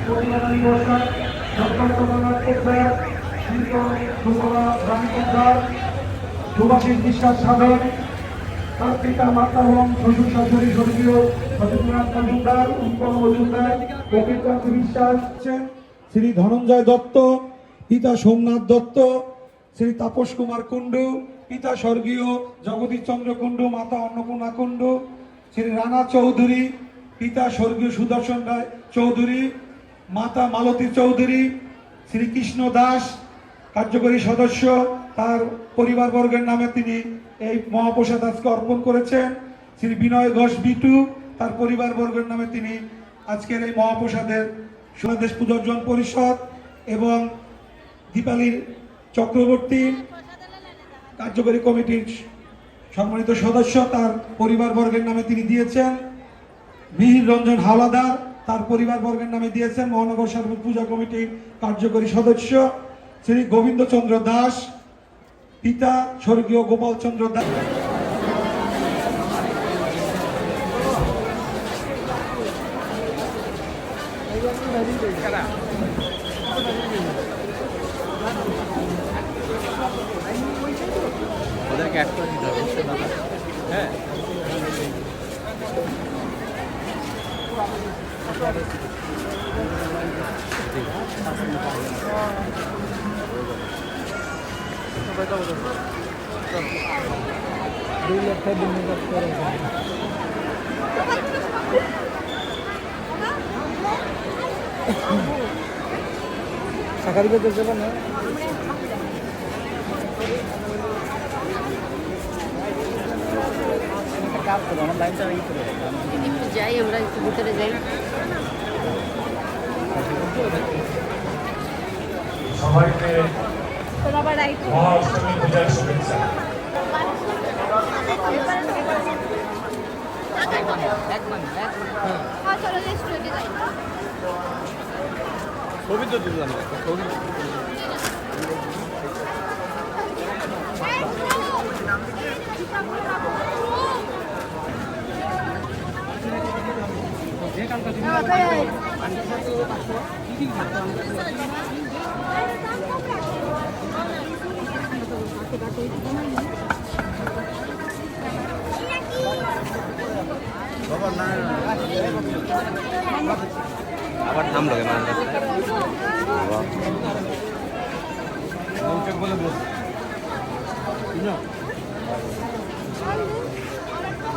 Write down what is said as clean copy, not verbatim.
প্রতিবাদী বর্ষা সত্যনাথ পোদ্দার শিল্প সুকলা রানী পোদ্দার সুভাষিস বিশ্বাস সাধন তার পিতা মাতা এবং শ্বশুর শাশুড়ি স্বর্গীয় সত্যনাথ মজুমদার উৎপল মজুমদার প্রকৃতকান্ত বিশ্বাস শ্রী ধনঞ্জয় দত্ত পিতা সোমনাথ দত্ত শ্রী তাপস কুমার কুণ্ডু পিতা স্বর্গীয় জগদীশ চন্দ্র কুণ্ডু মাতা অন্নপূর্ণা কুণ্ডু শ্রী রানা চৌধুরী পিতা স্বর্গীয় সুদর্শন রায় চৌধুরী মাতা মালতী চৌধুরী শ্রীকৃষ্ণ দাস কার্যকরী সদস্য তার পরিবারবর্গের নামে তিনি এই মহাপ্রসাদ আজকে অর্পণ করেছেন। শ্রী বিনয় ঘোষ বিটু তার পরিবারবর্গের নামে তিনি আজকের এই মহাপ্রসাদের সোনাদেশ পূজর্জন পরিষদ এবং দীপালীর চক্রবর্তী কার্যকরী কমিটির সম্মানিত সদস্য তার পরিবারবর্গের নামে তিনি দিয়েছেন। মিহির রঞ্জন হাওলাদার তার পরিবারবর্গের নামে দিয়েছেন। মহানগর সার্বিক পূজা কমিটির কার্যকরী সদস্য শ্রী গোবিন্দচন্দ্র দাস পিতা স্বর্গীয় গোপাল চন্দ্র দাস। হ্যাঁ সাকারি বেঁধে যাবে না কাজ করবো আমার লাইনটা একটু যাই আমরা একটু ভিতরে যাই সবাইকে মহাষ্টমী পূজার শুভেচ্ছা। ছবি তো তুললাম ছবি আবার থামলো কে মানে বলে বল